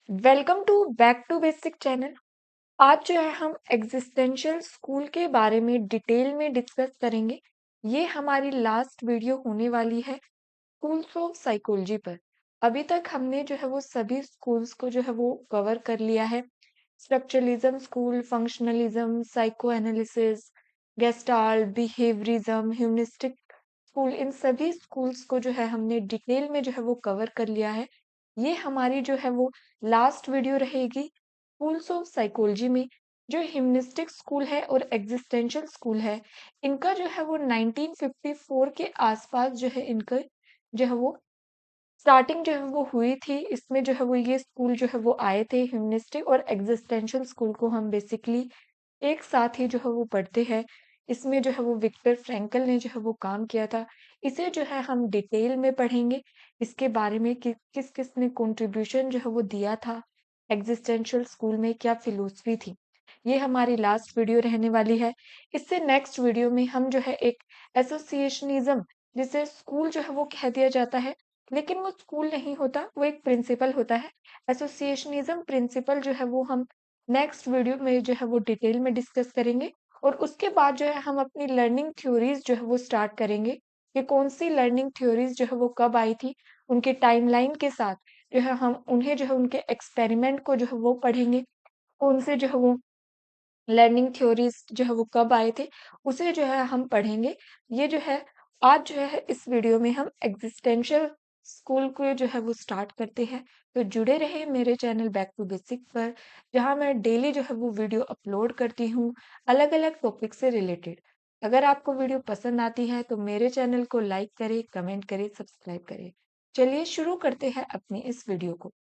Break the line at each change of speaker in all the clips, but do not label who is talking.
Welcome to back to basic channel. आज जो है हम एग्जिस्टेंशियल स्कूल के बारे में डिटेल में डिस्कस करेंगे। ये हमारी लास्ट वीडियो होने वाली है स्कूल्स ऑफ साइकोलॉजी पर। अभी तक हमने जो है वो सभी स्कूल्स को जो है वो कवर कर लिया है। Structuralism school, functionalism, psycho analysis, gestalt, behaviourism, humanistic school, इन सभी स्कूल्स को जो है हमने डिटेल में जो है वो कवर कर लिया है। ये हमारी जो है वो लास्ट वीडियो रहेगी स्कूल्स ऑफ साइकोलॉजी में। जो ह्यूमनिस्टिक स्कूल है और एग्जिस्टेंशियल स्कूल है, इनका जो है वो 1954 के आसपास जो है इनका जो है वो स्टार्टिंग जो है वो हुई थी। इसमें जो है वो ये स्कूल जो है वो आए थे। ह्यूमनिस्टिक और एग्जिस्टेंशियल स्कूल को हम बेसिकली एक साथ ही जो है वो पढ़ते हैं। इसमें जो है वो विक्टर फ्रैंकल ने जो है वो काम किया था। इसे जो है हम डिटेल में पढ़ेंगे, इसके बारे में कि किस किस ने कंट्रीब्यूशन जो है वो दिया था एग्जिस्टेंशियल स्कूल में, क्या फिलोसफी थी। ये हमारी लास्ट वीडियो रहने वाली है। इससे नेक्स्ट वीडियो में हम जो है एक एसोसिएशनिज्म, जिसे स्कूल जो है वो कह दिया जाता है, लेकिन वो स्कूल नहीं होता, वो एक प्रिंसिपल होता है। एसोसिएशनिज्म प्रिंसिपल जो है वो हम नेक्स्ट वीडियो में जो है वो डिटेल में डिस्कस करेंगे। और उसके बाद जो है हम अपनी लर्निंग थ्योरीज जो है वो स्टार्ट करेंगे कि कौन सी लर्निंग थ्योरीज जो है वो कब आई थी, उनके टाइमलाइन के साथ जो है हम उन्हें जो है उनके एक्सपेरिमेंट को जो है वो पढ़ेंगे। उनसे जो है वो लर्निंग थ्योरीज जो है वो कब आए थे, उसे जो है हम पढ़ेंगे। ये जो है आज जो है इस वीडियो में हम एग्जिस्टेंशियल स्कूल को जो है वो स्टार्ट करते हैं। तो जुड़े रहे मेरे चैनल बैक टू बेसिक पर, जहाँ मैं डेली जो है वो वीडियो अपलोड करती हूँ अलग अलग टॉपिक से रिलेटेड। अगर आपको वीडियो पसंद आती है तो मेरे चैनल को लाइक करें, कमेंट करें, सब्सक्राइब करें। चलिए शुरू करते हैं अपनी इस वीडियो को।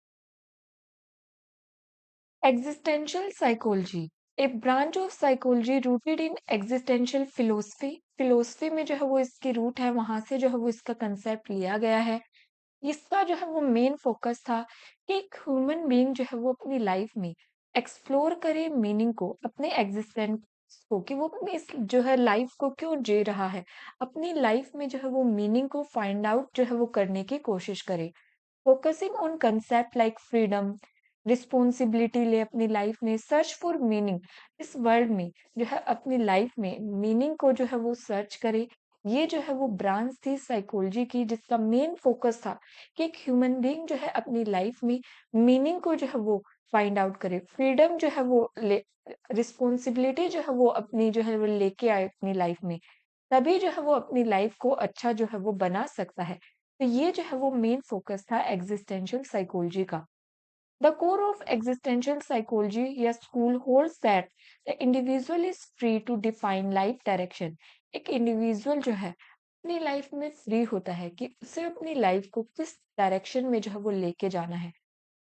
Existential psychology, a branch of psychology rooted in existential philosophy। Philosophy में जो है वो इसकी रूट है, वहां से जो है वो इसका कंसेप्ट लिया गया है। इसका जो है वो मेन फोकस था कि एक ह्यूमन बीइंग जो है वो अपनी लाइफ में एक्सप्लोर करे मीनिंग को, अपने एग्जिस्टेंस को, कि वो अपनी इस जो है लाइफ को क्यों जी रहा है। अपनी लाइफ में जो है वो मीनिंग को फाइंड आउट जो है वो करने की कोशिश करे। Focusing on concept like freedom, responsibility ले अपनी लाइफ में, सर्च फॉर मीनिंग, इस वर्ल्ड में जो है अपनी लाइफ में मीनिंग को जो है वो सर्च करे। ये जो है वो ब्रांच थी साइकोलॉजी की, जिसका मेन फोकस था कि एक ह्यूमन बीइंग जो है अपनी लाइफ में मीनिंग को जो है वो फाइंड आउट करे, फ्रीडम जो है वो ले, रिस्पॉन्सिबिलिटी जो है वो अपनी जो है वो लेके आए अपनी लाइफ में। तभी जो है वो अपनी लाइफ को अच्छा जो है वो बना सकता है। तो ये जो है वो मेन फोकस था एग्जिस्टेंशियल साइकोलॉजी का। The core of existential psychology या school holds that the individual is free to define life direction। एक इंडिविजुअल जो है अपनी लाइफ में फ्री होता है कि उसे अपनी लाइफ को किस डायरेक्शन में जो है वो लेके जाना है।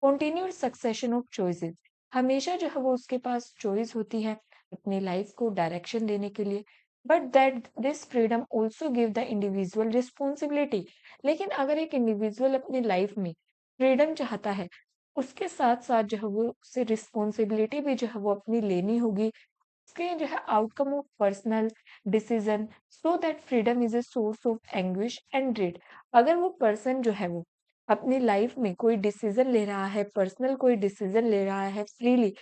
कंटिन्यूड सक्सेशन ऑफ चॉइसेस, हमेशा जो है वो उसके पास चॉइस होती है अपनी लाइफ को डायरेक्शन देने के लिए। But that this freedom also give the individual responsibility. लेकिन अगर एक इंडिविजुअल अपनी लाइफ में फ्रीडम चाहता है, उसके साथ साथ जो है वो उसे रिस्पॉन्सिबिलिटी भी जो है वो अपनी लेनी होगी, उसके जो है outcome of personal decision, so that freedom is a source of anguish and dread. अगर वो पर्सन जो है वो अपनी लाइफ में कोई डिसीजन ले रहा है, पर्सनल कोई डिसीजन ले रहा है फ्रीली,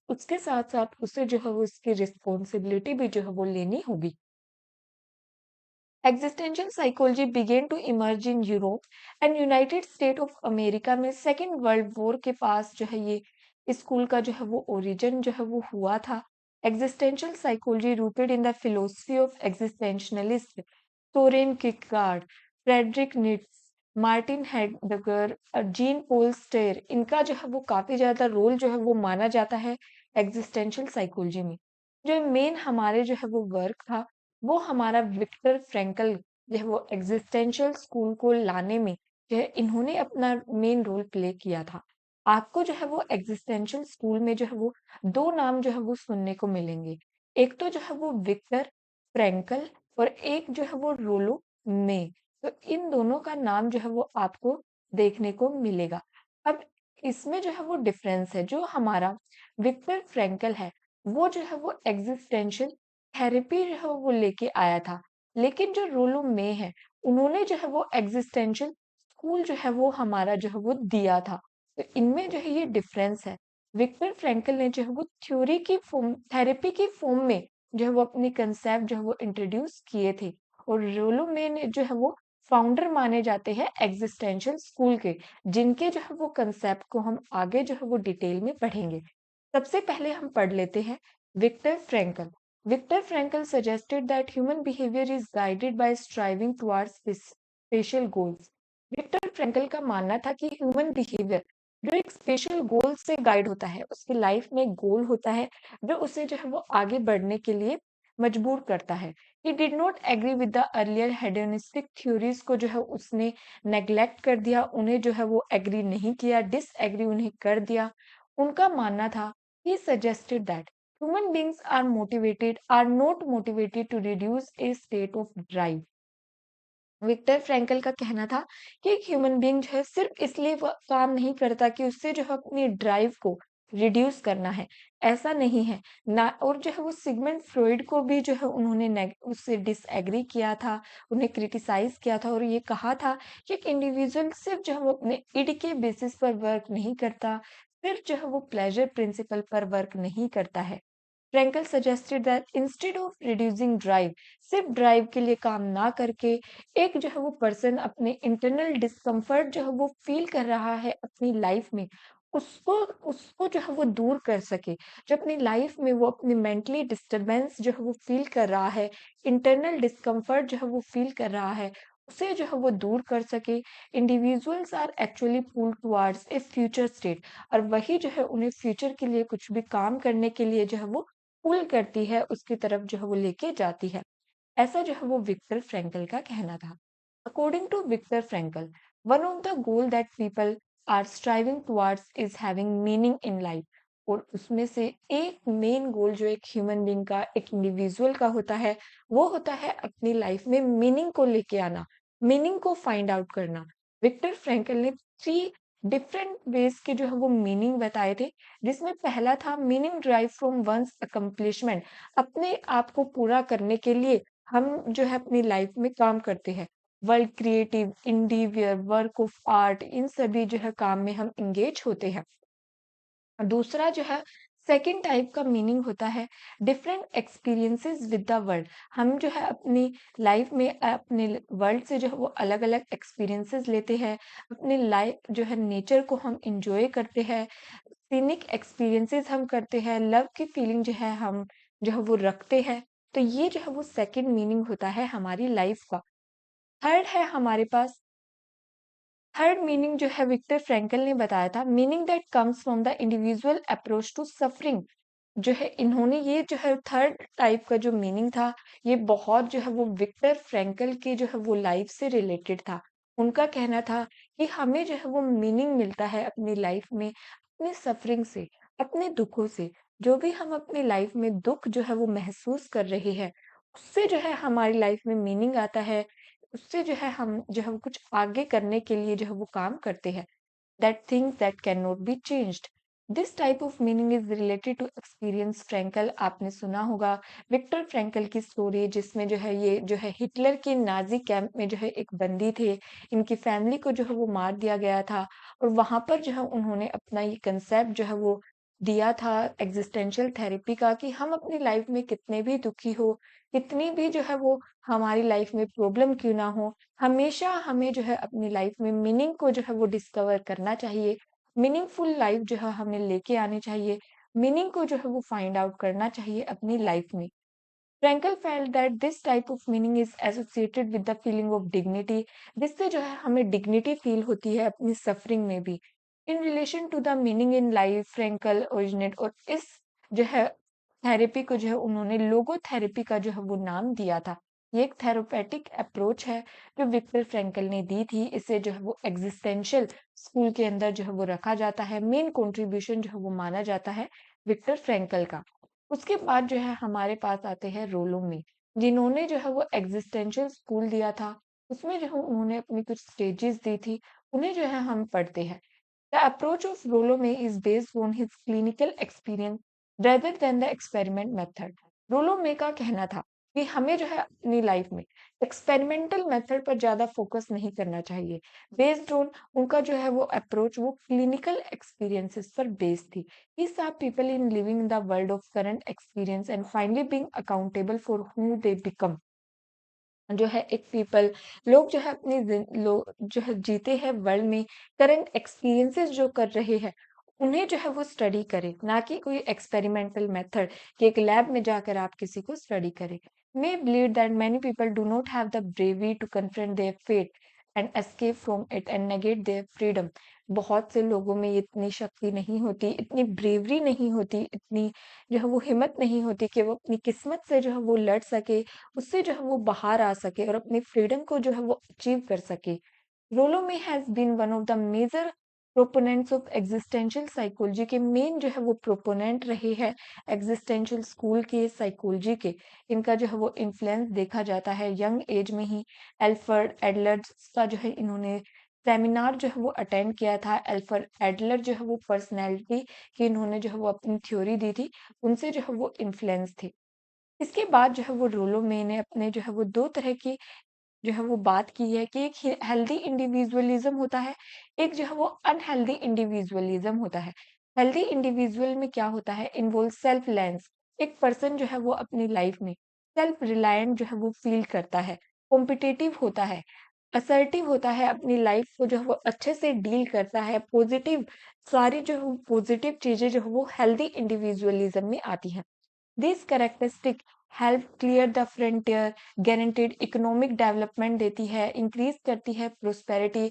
उसके साथ साथ उसे जो है वो उसकी रिस्पॉन्सिबिलिटी भी जो है वो लेनी होगी। Existential psychology began to emerge in Europe and United State of America में सेकेंड वर्ल्ड वॉर के पास जो है ये स्कूल का जो है वो ओरिजिन जो है वो हुआ था। Existential psychology rooted in the philosophy of existentialist Soren Kierkegaard, Friedrich Nietzsche, Martin Heidegger और जीन पोल स्टेयर, इनका जो है वो काफी ज्यादा रोल जो है वो माना जाता है एग्जिस्टेंशियल साइकोलॉजी में। जो मेन हमारे जो है वो वर्क था, वो हमारा विक्टर फ्रैंकल जो है वो एग्जिस्टेंशियल स्कूल को लाने में जो है इन्होंने अपना मेन रोल प्ले किया था। आपको जो है वो एग्जिस्टेंशियल स्कूल में जो है वो दो नाम जो है वो सुनने को मिलेंगे। एक तो जो है वो विक्टर फ्रैंकल और एक जो है वो रोलो मे। तो इन दोनों का नाम जो है वो आपको देखने को मिलेगा। अब इसमें जो है वो डिफरेंस है, जो हमारा विक्टर फ्रैंकल है वो जो है वो एग्जिस्टेंशियल थेरेपी जो है वो लेके आया था। लेकिन जो रोलो मे है, उन्होंने जो है वो एग्जिस्टेंशियल स्कूल जो है वो हमारा जो है वो दिया था। तो इनमें जो है ये डिफरेंस है। विक्टर फ्रैंकल ने जो है वो थ्योरी की फॉर्म थेरेपी की फॉर्म में जो है वो अपनी कंसेप्ट जो है वो इंट्रोड्यूस किए थे, और रोलो में ने जो है वो फाउंडर माने जाते हैं एग्जिस्टेंशियल स्कूल के, जिनके जो है वो कंसेप्ट को हम आगे जो है वो डिटेल में पढ़ेंगे। सबसे पहले हम पढ़ लेते हैं Victor Frankl. Victor Frankl suggested that human behavior is guided by striving towards spatial goals। Victor Frankl का मानना था कि ह्यूमन बिहेवियर जो एक स्पेशल गोल से गाइड होता है, उसकी लाइफ में एक गोल होता है जो उसे जो है वो आगे बढ़ने के लिए मजबूर करता है। He did not agree with the earlier hedonistic theories को जो है उसने नेग्लेक्ट कर दिया, उन्हें जो है वो एग्री नहीं किया, डिसएग्री उन्हें कर दिया। उनका मानना था, he suggested that human beings are not motivated to reduce a state of drive। Victor Frankl का कहना था कि एक ह्यूमन बीइंग जो है सिर्फ इसलिए वो काम नहीं करता कि उससे जो है अपनी ड्राइव को रिड्यूस करना है, ऐसा नहीं है ना। और जो है वो सिगमंड फ्रॉइड को भी जो है उन्होंने उससे डिसएग्री किया था, उन्हें क्रिटिसाइज किया था और ये कहा था कि एक इंडिविजुअल सिर्फ जो है वो अपने इड के बेसिस पर वर्क नहीं करता, सिर्फ जो है वो प्लेजर प्रिंसिपल पर वर्क नहीं करता है। Frankl suggested that instead of reducing drive, सिर्फ ड्राइव के लिए काम ना करके एक जो है वो पर्सन अपने इंटरनल डिस्कम्फर्ट जो है वो फील कर रहा है अपनी लाइफ में, उसको उसको जो है वो दूर कर सके। जो अपनी लाइफ में वो अपनी मेंटली डिस्टरबेंस जो है वो फील कर रहा है, इंटरनल डिस्कम्फर्ट जो है वो फील कर रहा है, उसे जो है वो दूर कर सके। Individuals are actually pull towards a future state, और वही जो है उन्हें फ्यूचर के लिए कुछ भी काम करने के लिए जो है वो पुल करती है, उसकी तरफ जो है वो लेके जाती है। ऐसा जो है वो विक्टर फ्रैंकल का कहना था। According to Victor Frankl, one of the goal that people are striving towards is having meaning in life. और उसमें से एक मेन गोल जो एक ह्यूमन बीइंग का, एक इंडिविजुअल का होता है, वो होता है अपनी लाइफ में मीनिंग को लेके आना, मीनिंग को फाइंड आउट करना। विक्टर फ्रैंकल ने थ्री डिफरेंट वेज के जो है वो मीनिंग बताए थे, जिसमें पहला था meaning drive from one's accomplishment. अपने आप को पूरा करने के लिए हम जो है अपनी लाइफ में काम करते हैं। World creative endeavour work of art, इन सभी जो है काम में हम इंगेज होते हैं। दूसरा जो है सेकंड टाइप का मीनिंग होता है different experiences with the world. हम जो है अपनी लाइफ में अपने वर्ल्ड से जो है वो अलग अलग एक्सपीरियंसेस लेते हैं, अपनी लाइफ जो है नेचर को हम इंजॉय करते हैं, सीनिक एक्सपीरियंसेस हम करते हैं, लव की फीलिंग जो है हम जो है वो रखते हैं। तो ये जो है वो सेकंड मीनिंग होता है हमारी लाइफ का। थर्ड है हमारे पास, थर्ड मीनिंग जो है विक्टर फ्रैंकल ने बताया था, meaning that comes from the individual approach to suffering. जो है इन्होंने ये जो है थर्ड टाइप का जो मीनिंग था, ये बहुत जो है वो विक्टर फ्रैंकल के जो है वो लाइफ से रिलेटेड था। उनका कहना था कि हमें जो है वो मीनिंग मिलता है अपनी लाइफ में अपने सफरिंग से, अपने दुखों से। जो भी हम अपनी लाइफ में दुख जो है वो महसूस कर रहे हैं, उससे जो है हमारी लाइफ में मीनिंग आता है, उससे जो है हम जो है वो कुछ आगे करने के लिए जो है वो काम करते हैं। That things that cannot be changed। This type of meaning is related to experience। Frankl आपने सुना होगा विक्टर फ्रैंकल की स्टोरी, जिसमें जो है ये जो है हिटलर के नाजी कैंप में जो है एक बंदी थे, इनकी फैमिली को जो है वो मार दिया गया था, और वहां पर जो है उन्होंने अपना ये कंसेप्ट जो है वो दिया था एग्जिस्टेंशियल थेरेपी का, कि हम अपनी लाइफ में कितने भी दुखी हो, कितनी भी जो है वो हमारी लाइफ में प्रॉब्लम क्यों ना हो, हमेशा हमें जो है अपनी लाइफ में मीनिंग को जो है वो डिस्कवर करना चाहिए। मीनिंगफुल लाइफ जो है हमें लेके आनी चाहिए। मीनिंग को जो है वो फाइंड आउट करना चाहिए अपनी लाइफ में। Frankl felt that this type of meaning is associated with the feeling of dignity, जिससे जो है हमें डिग्निटी फील होती है अपनी सफरिंग में भी। In relation to the meaning in life, Frankl originate, और इस जो है थेरेपी को जो है उन्होंने लोगो थेरेपी का जो है वो नाम दिया था। ये एक थेरोपेटिक अप्रोच है जो विक्टर फ्रैंकल ने दी थी। इसे जो है वो एग्जिस्टेंशियल स्कूल के अंदर जो है वो रखा जाता है। मेन कंट्रीब्यूशन जो है वो माना जाता है विक्टर फ्रैंकल का। उसके बाद जो है हमारे पास आते हैं रोलो में, जिन्होंने जो है वो एग्जिस्टेंशियल स्कूल दिया था। उसमें जो है उन्होंने अपनी कुछ स्टेजेस दी थी, उन्हें जो है हम पढ़ते हैं। द अप्रोच ऑफ रोलो में is based on his clinical experience rather than the experiment method। रोलो मे का कहना था कि हमें जो है अपनी लाइफ में एक्सपेरिमेंटल मेथड पर ज़्यादा फोकस नहीं करना चाहिए। बेस्ड ऑन उनका जो है वो अप्रोच वो क्लिनिकल एक्सपीरियंसेस पर बेस्ड थी। He saw people in living in the world of current experience and finally being accountable for who they become। जो है एक पीपल लोग जो है अपनी जो है जीते हैं वर्ल्ड में करंट एक्सपीरियंसेस जो कर रहे हैं उन्हें जो है वो स्टडी करें, ना कि कोई एक्सपेरिमेंटल मेथड कि एक लैब में जाकर आप किसी को स्टडी करें। May believe that many people do not have the bravery to confront their fate and escape from it and negate their freedom. बहुत से लोगों में इतनी शक्ति नहीं होती, इतनी ब्रेवरी नहीं होती, इतनी जो है वो हिम्मत नहीं होती कि वो अपनी किस्मत से जो है वो लड़ सके, उससे जो है वो बाहर आ सके और अपनी फ्रीडम को जो है वो अचीव कर सके। Rollo May has been one of the major proponents of existential psychology के मेन जो है वो प्रोपोनेंट रहे हैं एग्जिस्टेंशियल स्कूल के साइकोलॉजी के। इनका जो है वो इन्फ्लुएंस देखा जाता है यंग एज में ही। एल्फर्ड एडलर का जो है इन्होंने सेमिनार जो है वो अटेंड किया था। एल्फर्ड एडलर जो है वो पर्सनैलिटी की इन्होंने जो है वो अपनी थ्योरी दी थी, उनसे जो है वो इन्फ्लुएंस थे। इसके बाद जो है वो रोलोमे ने अपने जो है वो 2 तरह की जो है वो बात की है कि एक हेल्दी इंडिविजुअलिज्म होता है, एक जो है वो अनहेल्दी इंडिविजुअलिज्म होता है। हेल्दी इंडिविजुअल में क्या होता है, इन्वॉल्व सेल्फ लेंस। एक पर्सन जो है वो अपनी लाइफ में सेल्फ रिलायंट जो है वो फील करता है, कॉम्पिटिटिव होता है, असर्टिव होता है, अपनी लाइफ को जो है वो अच्छे से डील करता है, पॉजिटिव सारी जो है पॉजिटिव चीजें जो है वो हेल्दी इंडिविजुअलिज्म में आती हैं। This characteristic help clear the frontier, guaranteed economic development देती है, इंक्रीज करती है प्रोस्पेरिटी।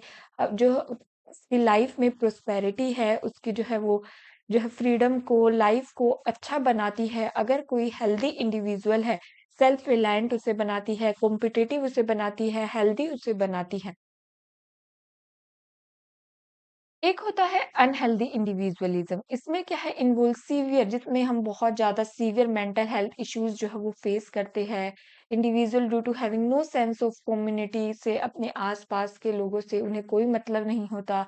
जो उसकी लाइफ में प्रोस्पेरिटी है उसकी जो है वो जो है फ्रीडम को लाइफ को अच्छा बनाती है। अगर कोई हेल्दी इंडिविजुअल है, सेल्फ रिलायंट उसे बनाती है, कॉम्पिटिटिव उसे बनाती है, हेल्दी उसे बनाती है। एक होता है अनहेल्दी इंडिविजुअलिज्म। इसमें क्या है, इन्वॉल्व सीवियर, जिसमें हम बहुत ज्यादा सीवियर मेंटल हेल्थ इश्यूज जो है वो फेस करते हैं। Individual due to having no sense of community से अपने आसपास के लोगों से उन्हें कोई मतलब नहीं होता,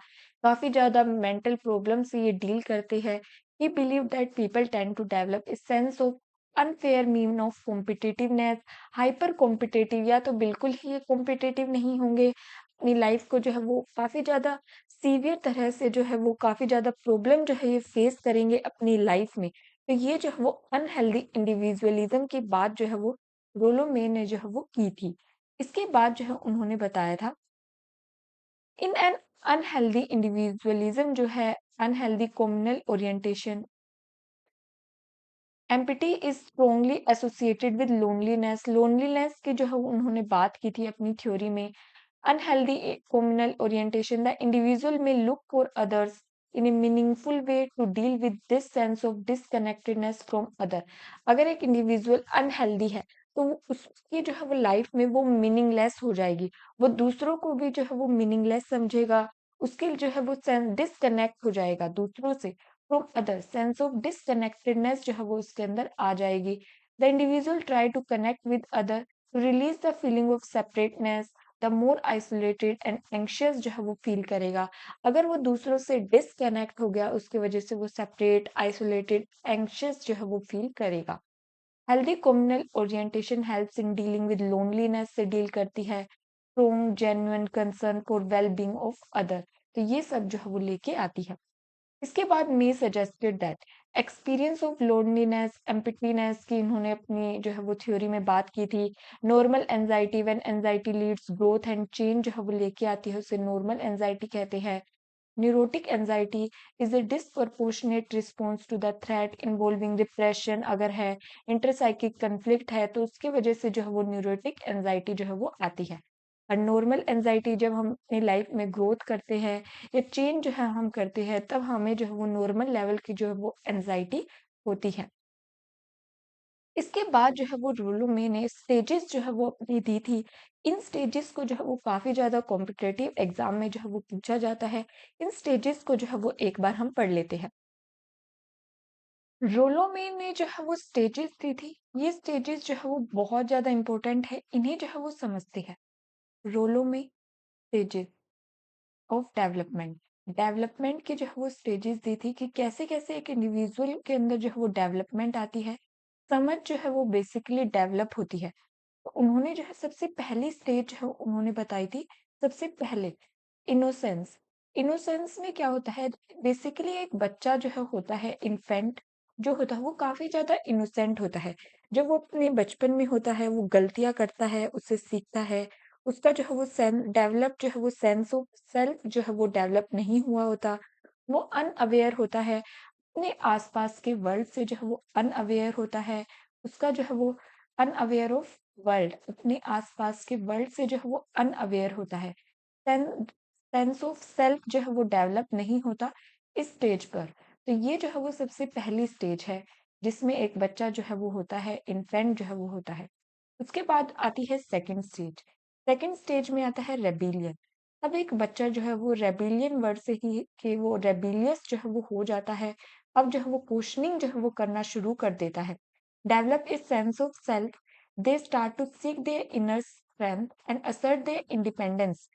काफी ज्यादा मेंटल प्रॉब्लम से ये डील करते हैं। He believe that people tend to develop a sense of unfair mean of competitiveness. Hyper competitive, या तो बिल्कुल ही ये कॉम्पिटिटिव नहीं होंगे, अपनी लाइफ को जो है वो काफी ज्यादा सीवियर तरह से जो है वो काफ़ी ज़्यादा प्रॉब्लम जो है ये फेस करेंगे अपनी लाइफ में। तो ये जो है वो अनहेल्दी इंडिविजुअलिज्म की बात जो है वो रोलोमे ने जो है वो की थी। इसके बाद जो है उन्होंने बताया था इन एन अनहेल्दी इंडिविजुअलिज्म जो है unhealthy communal orientation empathy is strongly associated with loneliness. Loneliness की जो है वो उन्होंने बात की थी अपनी थ्योरी में। Unhealthy communal orientation, the individual may look for others in a meaningful way to deal with this sense of disconnectedness from other। अगर एक इंडिविजुअल अनहेल्दी है तो उसकी जो है वो लाइफ में वो मीनिंगलेस हो जाएगी, वो दूसरों को भी जो है वो मीनिंगलेस समझेगा, उसके जो है वो डिसकनेक्ट हो जाएगा दूसरों से, from other sense of disconnectedness जो है वो उसके अंदर आ जाएगी। The individual try to connect with other to release the feeling of separateness, the more isolated and anxious जो है वो फील करेगा। अगर वो दूसरों से डिसकनेक्ट हो गया उसकी वजह से वो सेपरेट आइसोलेटेड एंग्शियस जो है वो फील करेगा। Healthy communal orientation helps in dealing with loneliness से डील करती है, strong genuine concern for well being of other. तो ये सब जो है वो लेके आती है। इसके बाद May suggested that experience of loneliness emptiness की इन्होंने अपनी जो है वो थ्योरी में बात की थी। Normal anxiety, when anxiety leads growth and change जो है वो लेके आती है उसे नॉर्मल एंजाइटी कहते हैं। Neurotic anxiety is a disproportionate response to the threat involving depression. अगर है इंटरसाइकिक कन्फ्लिक्ट है तो उसकी वजह से जो है वो न्यूरोटिक एंजाइटी जो है वो आती है। और नॉर्मल एंजाइटी जब हम अपनी लाइफ में ग्रोथ करते हैं या चेंज जो है हम करते हैं तब हमें जो है वो नॉर्मल लेवल की जो है वो एंजाइटी होती है। इसके बाद जो है वो रोलोमे ने स्टेजेस जो है वो अपनी दी थी। इन स्टेजेस को जो है वो काफ़ी ज़्यादा कॉम्पिटिटिव एग्ज़ाम में जो है वो पूछा जाता है। इन स्टेजेस को जो है वो एक बार हम पढ़ लेते हैं। रोलोमे ने जो है वो स्टेजेस दी थी, ये स्टेजेस जो है वो बहुत ज़्यादा इम्पोर्टेंट है, इन्हें जो है वो समझते हैं। रोलोमे स्टेजेस ऑफ डेवलपमेंट, डेवलपमेंट के जो है वो स्टेजेस दी थी कि कैसे-कैसे एक इंडिविजुअल के अंदर जो है वो डेवलपमेंट आती है, समझ जो है वो बेसिकली डेवलप होती है। उन्होंने जो है सबसे पहली स्टेज जो है उन्होंने बताई थी, सबसे पहले इनोसेंस। इनोसेंस में क्या होता है, बेसिकली एक बच्चा जो है होता है इन्फेंट, जो होता है वो काफ़ी ज़्यादा इनोसेंट होता है। जब वो अपने बचपन में होता है, वो गलतियाँ करता है, उससे सीखता है, उसका जो है वो सेंस ऑफ सेल्फ जो है वो डेवलप नहीं हुआ होता। वो अनअवेयर होता है, अपने आसपास के वर्ल्ड से जो है वो अनअवेयर होता है। उसका जो है वो अनअवेयर ऑफ वर्ल्ड, अपने आसपास के वर्ल्ड से जो है वो अनअवेयर होता है। सेंस ऑफ सेल्फ जो है वो डेवलप नहीं होता इस स्टेज पर। तो ये जो है वो सबसे पहली स्टेज है, जिसमें एक बच्चा जो है वो होता है, इन्फेंट जो है वो होता है। उसके बाद आती है सेकंड स्टेज। सेकंड स्टेज में आता है रेबिलियन। अब एक बच्चा जो है वो रेबिलियन वर्ड से ही कि वो रेबिलियस जो है वो हो जाता है। अब जो है वो क्वेश्चनिंग जो है वो करना शुरू कर देता है। Develop a sense of self, they start to seek their inner strength and assert their independence.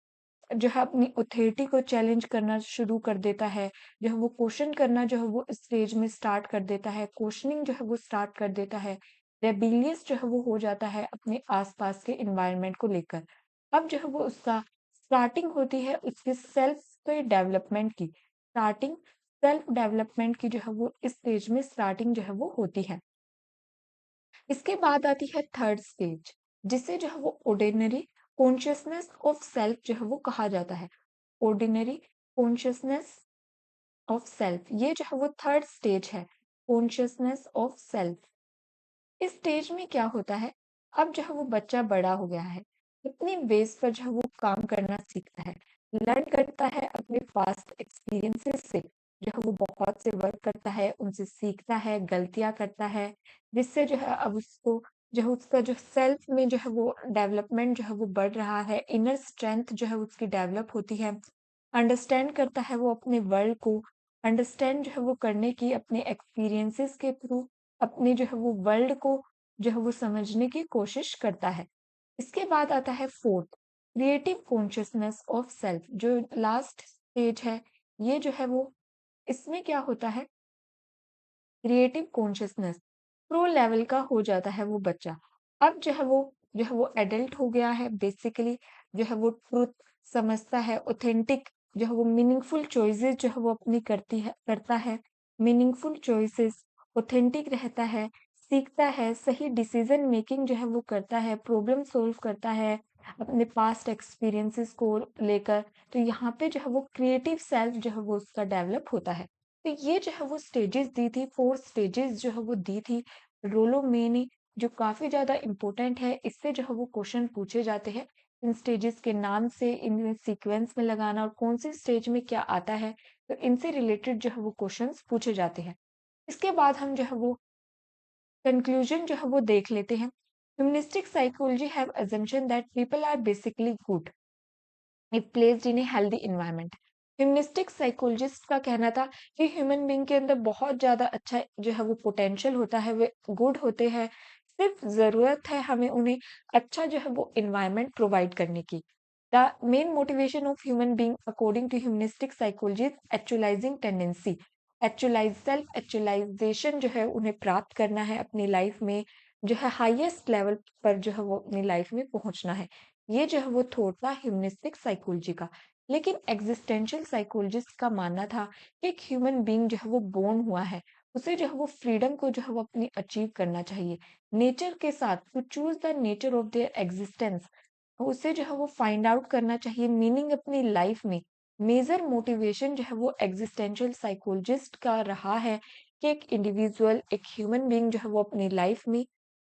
जो है अपनी ऑथोरिटी को चैलेंज करना शुरू कर देता है, जो है वो क्वेश्चन करना जो है वो इस स्टेज में स्टार्ट कर देता है, क्वेश्चनिंग जो है वो स्टार्ट कर देता है, रेबिलियस जो है वो हो जाता है अपने आसपास के एनवायरनमेंट को लेकर। अब जो है वो उसका स्टार्टिंग होती है उसकी सेल्फ के डेवलपमेंट की, स्टार्टिंग सेल्फ डेवलपमेंट की जो है वो इस स्टेज में स्टार्टिंग जो है वो होती है। इसके बाद आती है थर्ड स्टेज, जिसे जो है वो ऑर्डिनरी कॉन्शियसनेस ऑफ सेल्फ जो है वो कहा जाता है। ऑर्डिनरी कॉन्शियसनेस ऑफ सेल्फ, ये जो है वो थर्ड स्टेज है, कॉन्शियसनेस ऑफ सेल्फ। इस स्टेज में क्या होता है, अब जो है वो बच्चा बड़ा हो गया है, अपनी बेस पर जो है वो काम करना सीखता है, लर्न करता है अपने पास्ट एक्सपीरियंसेस से, जो है वो बहुत से वर्क करता है, उनसे सीखता है, गलतियां करता है, जिससे जो है अब उसको जो है उसका जो सेल्फ में जो है वो डेवलपमेंट जो है वो बढ़ रहा है, इनर स्ट्रेंथ जो है उसकी डेवलप होती है, अंडरस्टैंड करता है वो अपने वर्ल्ड को, अंडरस्टैंड जो है वो करने की अपने एक्सपीरियंसेस के थ्रू अपने जो है वो वर्ल्ड को जो है वो समझने की कोशिश करता है। इसके बाद आता है fourth, creative consciousness of self, जो लास्ट स्टेज है। ये जो है वो इसमें क्या होता है, क्रिएटिव कॉन्शियसनेस प्रो लेवल का हो जाता है वो बच्चा। अब जो है वो एडल्ट हो गया है, बेसिकली जो है वो ट्रुथ समझता है, ऑथेंटिक जो है वो मीनिंगफुल चॉइसेस जो है वो अपनी करता है, मीनिंगफुल चॉइसेस, ऑथेंटिक रहता है, सीखता है, सही डिसीजन मेकिंग जो है वो करता है, प्रॉब्लम सॉल्व करता है अपने पास्ट एक्सपीरियंसेस को लेकर। तो यहाँ पे जो है वो क्रिएटिव सेल्फ जो है वो उसका डेवलप होता है। तो ये जो है वो स्टेजेस दी थी, 4 स्टेजेस जो है वो दी थी रोलो में ने, जो काफ़ी ज़्यादा इम्पोर्टेंट है। इससे जो है वो क्वेश्चन पूछे जाते हैं। इन स्टेजेस के नाम से इन्हें सीक्वेंस में लगाना और कौन सी स्टेज में क्या आता है, तो इनसे रिलेटेड जो है वो क्वेश्चंस पूछे जाते हैं। इसके बाद हम जो है वो कंक्लूजन जो है वो देख लेते हैं। Humanistic psychology have assumption that people are basically good if placed in a healthy environment। Humanistic psychologist का कहना था कि ह्यूमन बीइंग के अंदर बहुत ज़्यादा अच्छा जो है वो पोटेंशियल होता है, वे गुड होते हैं, सिर्फ ज़रूरत है हमें उन्हें अच्छा जो है वो एनवायरनमेंट प्रोवाइड करने की। The main motivation of human being according to humanistic psychology actualising tendency, self actualisation जो है उन्हें प्राप्त करना है अपनी लाइफ में, जो है हाईएस्ट लेवल पर जो है वो अपनी लाइफ में पहुंचना है। ये जो है वो थॉट था ह्यूमनिस्टिक साइकोलॉजी का। लेकिन एग्जिस्टेंशियल साइकोलॉजिस्ट का मानना था कि एक ह्यूमन बीइंग जो है वो बोर्न हुआ है, उसे जो है वो फ्रीडम को जो है वो अपनी अचीव करना चाहिए नेचर के साथ, to choose the nature of their existence. उसे जो है वो फाइंड आउट करना चाहिए मीनिंग अपनी लाइफ में। मेजर मोटिवेशन जो है वो एग्जिस्टेंशियल साइकोलॉजिस्ट का रहा है कि एक इंडिविजुअल, एक ह्यूमन बीइंग जो है वो अपनी लाइफ में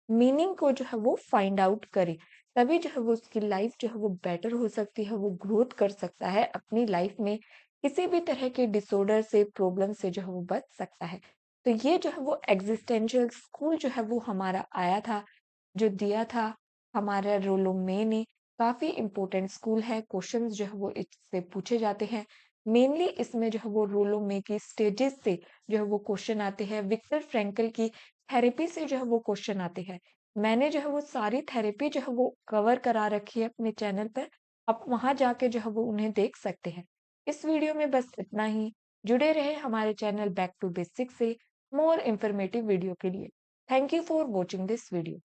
मीनिंग को जो है वो फाइंड आउट करे, तभी जो है वो उसकी लाइफ जो है वो बेटर हो सकती है, वो ग्रोथ कर सकता है अपनी लाइफ में, किसी भी तरह के डिसऑर्डर से, प्रॉब्लम से जो है वो बच सकता है। तो ये जो है वो एग्जिस्टेंशियल स्कूल जो है वो हमारा आया था, जो दिया था हमारा रोलो में ने। काफी इंपॉर्टेंट स्कूल है, क्वेश्चंस जो है वो इससे पूछे जाते हैं। मेनली इसमें जो है वो रोलो में की स्टेजेस से जो है वो क्वेश्चन आते हैं, विक्टर फ्रैंकल की थेरेपी से जो है वो क्वेश्चन आते हैं। मैंने जो है वो सारी थेरेपी जो है वो कवर करा रखी है अपने चैनल पर, आप वहां जाके जो है वो उन्हें देख सकते हैं। इस वीडियो में बस इतना ही। जुड़े रहे हमारे चैनल बैक टू बेसिक्स से मोर इन्फॉर्मेटिव वीडियो के लिए। Thank you for watching this video.